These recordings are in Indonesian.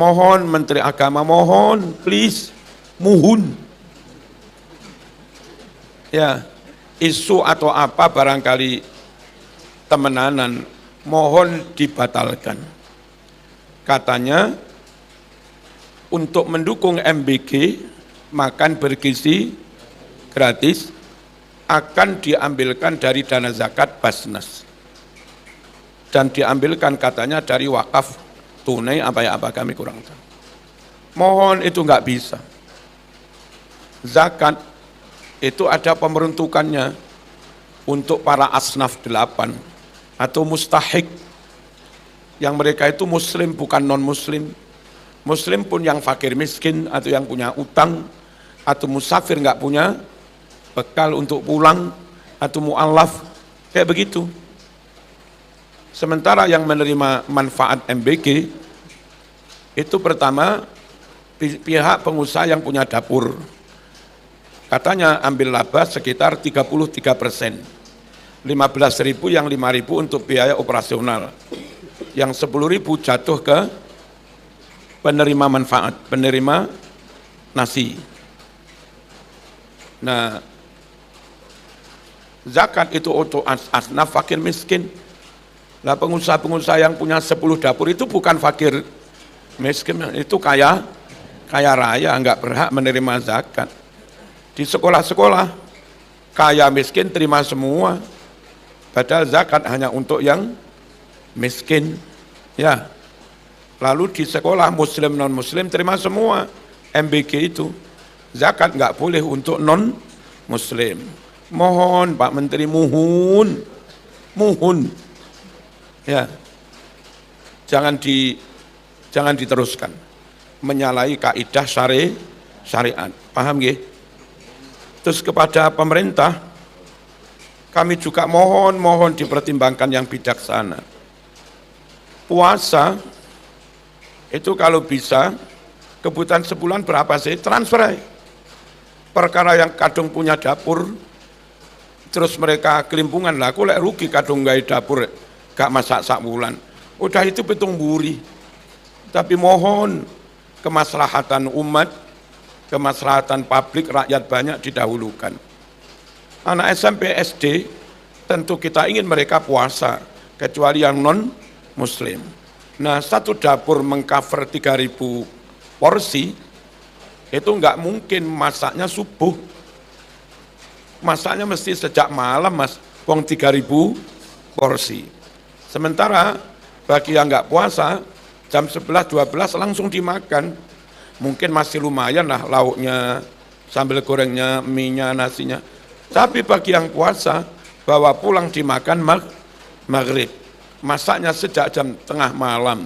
Mohon Menteri Agama, mohon, please, muhun. Ya, isu atau apa barangkali temenanan, mohon dibatalkan. Katanya, untuk mendukung MBG, makan bergizi gratis, akan diambilkan dari dana zakat Basnas. Dan diambilkan katanya dari wakaf tunai apa kami kurang tahu. Mohon itu nggak bisa. Zakat itu ada pembentukannya untuk para asnaf 8 atau mustahik yang mereka itu muslim bukan non muslim. Muslim pun yang fakir miskin atau yang punya utang atau musafir nggak punya bekal untuk pulang atau mu'allaf kayak begitu. Sementara yang menerima manfaat MBG itu pertama pihak pengusaha yang punya dapur. Katanya ambil laba sekitar 33%. 15.000 yang 5.000 untuk biaya operasional. Yang 10.000 jatuh ke penerima manfaat, penerima nasi. Nah, zakat itu untuk asnaf fakir miskin. Lah pengusaha-pengusaha yang punya 10 dapur itu bukan fakir miskin, itu kaya raya, enggak berhak menerima zakat. Di sekolah-sekolah kaya miskin terima semua, padahal zakat hanya untuk yang miskin. Ya, lalu di sekolah muslim non muslim terima semua MBG itu, zakat enggak boleh untuk non muslim. Mohon Pak Menteri, muhun. Ya, jangan diteruskan menyalahi kaidah syariat. Paham nggih? Terus kepada pemerintah, kami juga mohon dipertimbangkan yang bijaksana. Puasa itu kalau bisa kebutuhan sebulan berapa sih? Transfer aja. Perkara yang kadung punya dapur, terus mereka kelimpungan lah, aku lek rugi kadung gawe dapur, gak masak sak bulan. Udah itu pitung buri. Tapi mohon kemaslahatan umat, kemaslahatan publik, rakyat banyak didahulukan. Anak SMP, SD, tentu kita ingin mereka puasa, kecuali yang non-muslim. Nah, satu dapur mengcover 3.000 porsi, itu enggak mungkin masaknya subuh. Masaknya mesti sejak malam, Mas, wong 3.000 porsi. Sementara bagi yang enggak puasa, jam 11-12 langsung dimakan. Mungkin masih lumayan lah lauknya, sambal gorengnya, mie-nya, nasinya. Tapi bagi yang puasa, bawa pulang dimakan maghrib. Masaknya sejak jam tengah malam.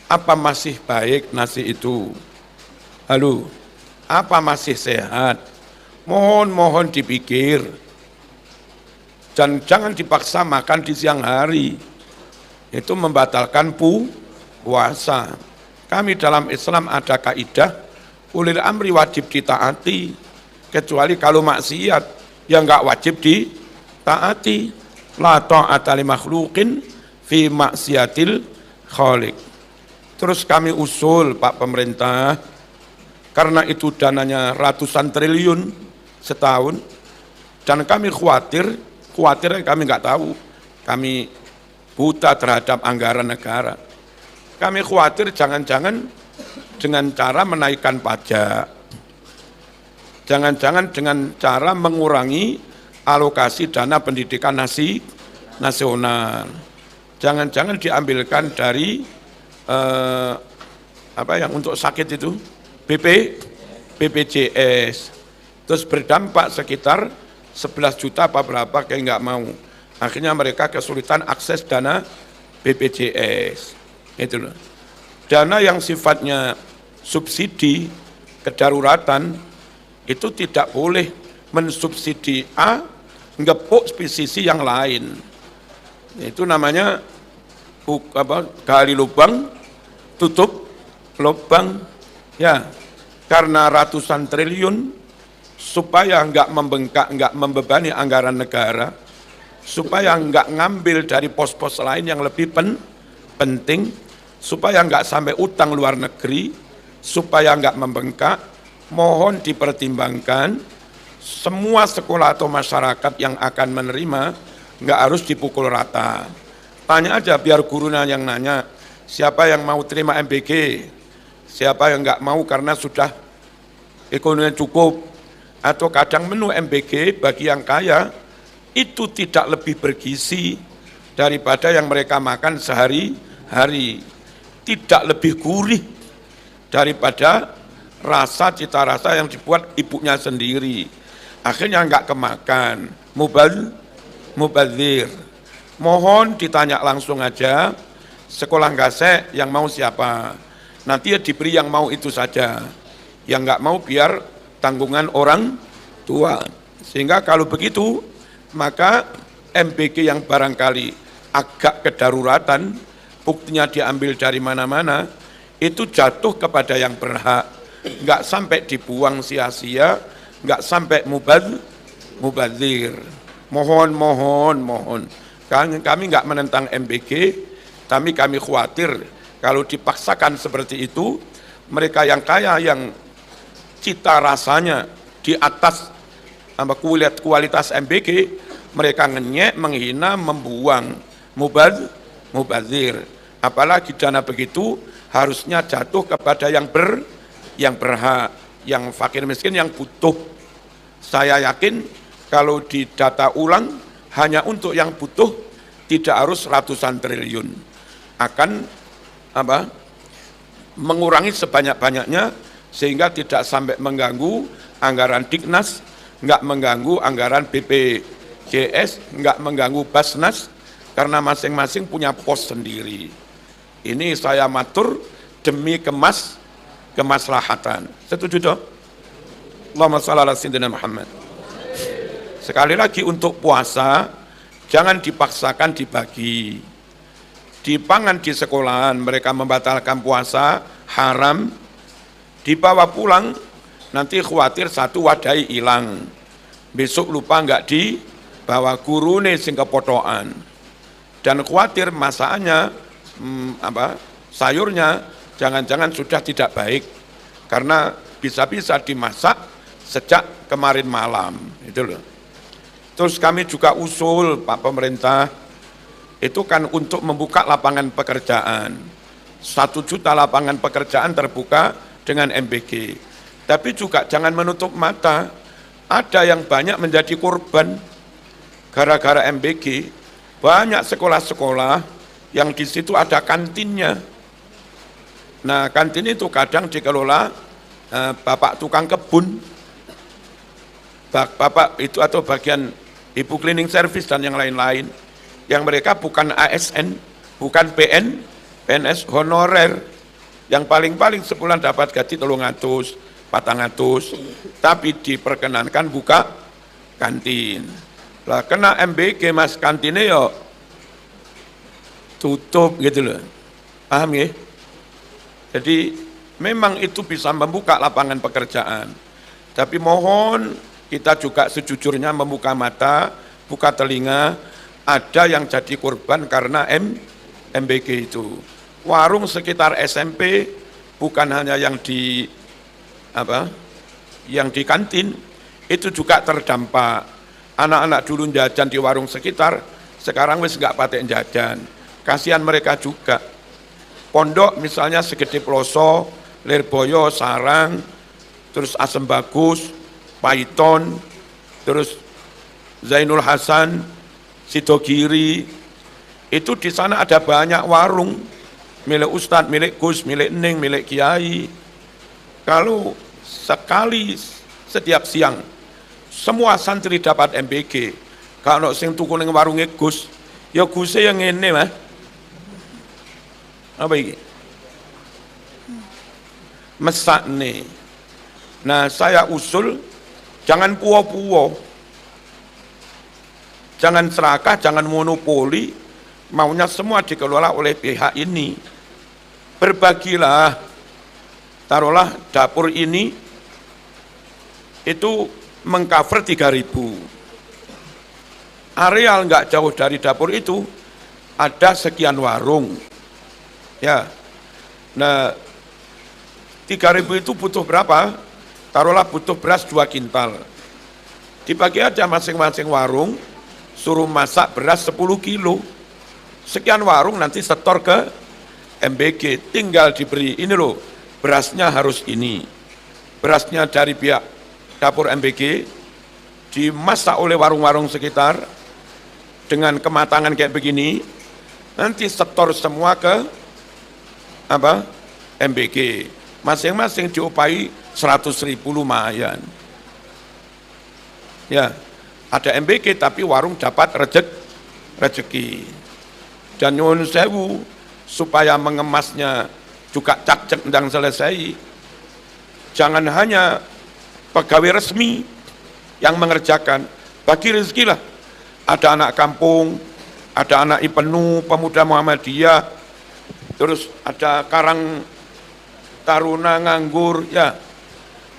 Apa masih baik nasi itu? Halo, apa masih sehat? Mohon dipikir. Dan jangan dipaksa makan di siang hari. Itu membatalkan puasa. Kami dalam Islam ada kaidah, ulil amri wajib ditaati, kecuali kalau maksiat, yang enggak wajib ditaati. La ta'ata li makhluqin fi maksiatil khaliq. Terus kami usul Pak Pemerintah, karena itu dananya ratusan triliun setahun, dan kami khawatir kami enggak tahu, kami buta terhadap anggaran negara. Kami khawatir jangan-jangan dengan cara menaikkan pajak, jangan-jangan dengan cara mengurangi alokasi dana pendidikan nasional, jangan-jangan diambilkan dari apa yang untuk sakit itu BPJS, terus berdampak sekitar 11 juta apa berapa kayak nggak mau. Akhirnya mereka kesulitan akses dana BPJS. Itu loh. Dana yang sifatnya subsidi kedaruratan itu tidak boleh mensubsidi A, ngepuk sisi yang lain. Itu namanya gali lubang, tutup lubang. Ya, karena ratusan triliun supaya enggak membengkak, enggak membebani anggaran negara, supaya enggak ngambil dari pos-pos lain yang lebih penting, supaya nggak sampai utang luar negeri, supaya nggak membengkak, mohon dipertimbangkan semua sekolah atau masyarakat yang akan menerima nggak harus dipukul rata. Tanya aja biar gurunya yang nanya, siapa yang mau terima MBG, siapa yang nggak mau karena sudah ekonomi cukup, atau kadang menu MBG bagi yang kaya itu tidak lebih bergizi daripada yang mereka makan sehari-hari, tidak lebih gurih daripada rasa cita rasa yang dibuat ibunya sendiri, akhirnya nggak kemakan, mubazir. Mohon ditanya langsung aja, sekolah gasek yang mau siapa, nanti ya diberi yang mau itu saja, yang nggak mau biar tanggungan orang tua. Sehingga kalau begitu, maka MBG yang barangkali agak kedaruratan, buktinya diambil dari mana-mana, itu jatuh kepada yang berhak, nggak sampai dibuang sia-sia, nggak sampai mubazir. Mohon. Kami nggak menentang MBG, tapi kami khawatir kalau dipaksakan seperti itu, mereka yang kaya yang cita rasanya di atas kualitas MBG, mereka ngenyek, menghina, membuang, mubazir. Apalagi dana begitu harusnya jatuh kepada yang berhak, yang fakir miskin, yang butuh. Saya yakin kalau didata ulang hanya untuk yang butuh tidak harus ratusan triliun, akan mengurangi sebanyak-banyaknya sehingga tidak sampai mengganggu anggaran Dignas, nggak mengganggu anggaran BPJS, nggak mengganggu Basnas, karena masing-masing punya pos sendiri. Ini saya matur demi kemaslahatan. Setuju toh? Allahumma shalli ala sayyidina Muhammad. Sekali lagi untuk puasa, jangan dipaksakan dibagi. Dipangan di sekolahan, mereka membatalkan puasa, haram, dibawa pulang, nanti khawatir satu wadai hilang. Besok lupa nggak dibawa gurune sing kepotokan. Dan khawatir masakannya, sayurnya, jangan-jangan sudah tidak baik. Karena bisa-bisa dimasak sejak kemarin malam. Itu loh. Terus kami juga usul Pak Pemerintah, itu kan untuk membuka lapangan pekerjaan. 1 juta lapangan pekerjaan terbuka dengan MBG. Tapi juga jangan menutup mata, ada yang banyak menjadi korban gara-gara MBG. Banyak sekolah-sekolah yang di situ ada kantinnya. Nah, kantin itu kadang dikelola bapak tukang kebun, bapak itu atau bagian ibu cleaning service dan yang lain-lain, yang mereka bukan ASN, bukan PNS honorer, yang paling-paling sebulan dapat gaji 300, 400, tapi diperkenankan buka kantin. Lah kena MBG mas, kantinnya yo tutup gitu loh, paham ya? Jadi memang itu bisa membuka lapangan pekerjaan, tapi mohon kita juga sejujurnya membuka mata, buka telinga, ada yang jadi korban karena MBG itu. Warung sekitar SMP bukan hanya yang di kantin, itu juga terdampak. Anak-anak dulu jajan di warung sekitar, sekarang wis nggak patek jajan. Kasihan mereka juga. Pondok misalnya segede Ploso, Lirboyo, Sarang, terus Asem Bagus, Paiton, terus Zainul Hasan, Sidogiri, itu di sana ada banyak warung, milik Ustadz, milik Gus, milik Ning, milik Kiai. Kalau sekali setiap siang, semua santri dapat MBG, kalau sing tuku ning warungnya Gus, ya Gusnya yang ini mah. Apa ini? Mesak nih. Nah saya usul, jangan puo-puo, jangan serakah, jangan monopoli, maunya semua dikelola oleh pihak ini. Berbagilah, taruhlah dapur ini, itu mengcover 3.000. Areal nggak jauh dari dapur itu, ada sekian warung. Ya, Nah, 3.000 itu butuh berapa? Taruhlah butuh beras 2 kintal. Dibagi aja masing-masing warung, suruh masak beras 10 kilo. Sekian warung nanti setor ke MBG, tinggal diberi, ini loh, berasnya harus ini. Berasnya dari pihak dapur MBG, dimasak oleh warung-warung sekitar, dengan kematangan kayak begini, nanti setor semua ke MBG. Masing-masing diupahi 100.000 lumayan. Ya, ada MBG tapi warung dapat rezeki. Dan nyuwun sewu, supaya mengemasnya juga cak-cek dan selesai, jangan hanya pegawai resmi yang mengerjakan, bagi rezeki lah. Ada anak kampung, ada anak IPENU, pemuda Muhammadiyah, terus ada Karang Taruna nganggur, ya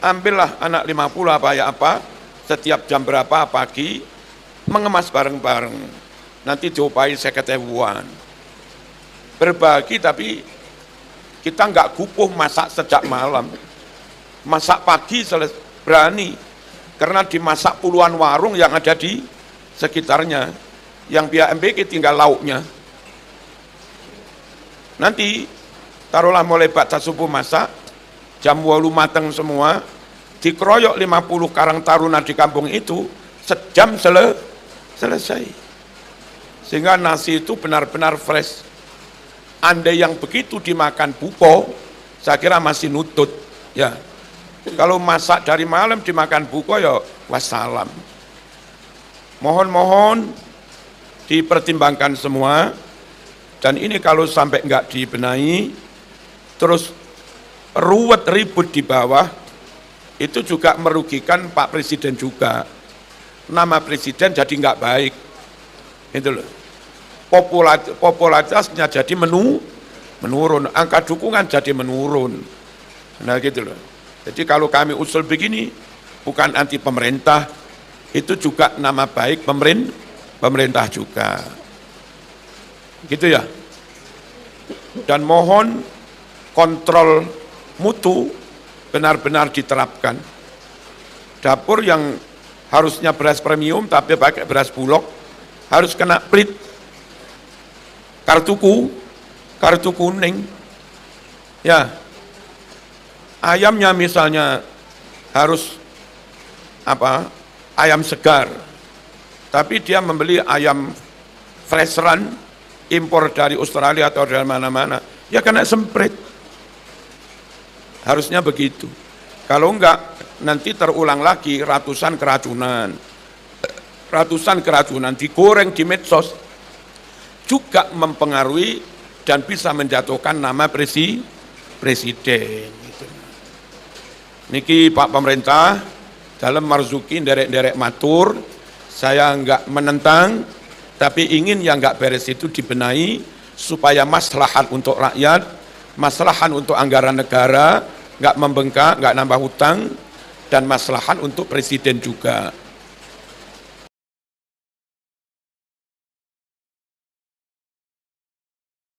ambillah anak 50 apa ya apa, setiap jam berapa pagi, mengemas bareng-bareng, nanti diopahi 50.000-an. Berbagi tapi kita nggak kupuh masak sejak malam, masak pagi berani, karena dimasak puluhan warung yang ada di sekitarnya, yang pihak MBG tinggal lauknya. Nanti taruhlah mulai baca subuh masak, jam 8 mateng semua, dikeroyok 50 Karang Taruna di kampung itu, sejam selesai. Sehingga nasi itu benar-benar fresh. Andai yang begitu dimakan buko, saya kira masih nutut. Ya, kalau masak dari malam dimakan buko, ya wassalam. Mohon dipertimbangkan semua, dan ini kalau sampai enggak dibenahi, terus ruwet ribut di bawah, itu juga merugikan Pak Presiden juga. Nama Presiden jadi enggak baik. Itu loh. Popularitasnya jadi menurun, angka dukungan jadi menurun. Nah gitu loh. Jadi kalau kami usul begini, bukan anti pemerintah, itu juga nama baik pemerintah juga. Gitu ya. Dan mohon kontrol mutu benar-benar diterapkan. Dapur yang harusnya beras premium tapi pakai beras bulog harus kena plit, kartu kuning. Ya, ayamnya misalnya harus ayam segar, tapi dia membeli ayam fresh run impor dari Australia atau dari mana-mana, ya kena semprit. Harusnya begitu. Kalau enggak, nanti terulang lagi ratusan keracunan digoreng di medsos, juga mempengaruhi dan bisa menjatuhkan nama presiden. Niki Pak Pemerintah, dalam Marzuki derek matur, saya enggak menentang, tapi ingin yang enggak beres itu dibenahi, supaya maslahat untuk rakyat, maslahat untuk anggaran negara, enggak membengkak, enggak nambah hutang, dan maslahat untuk presiden juga.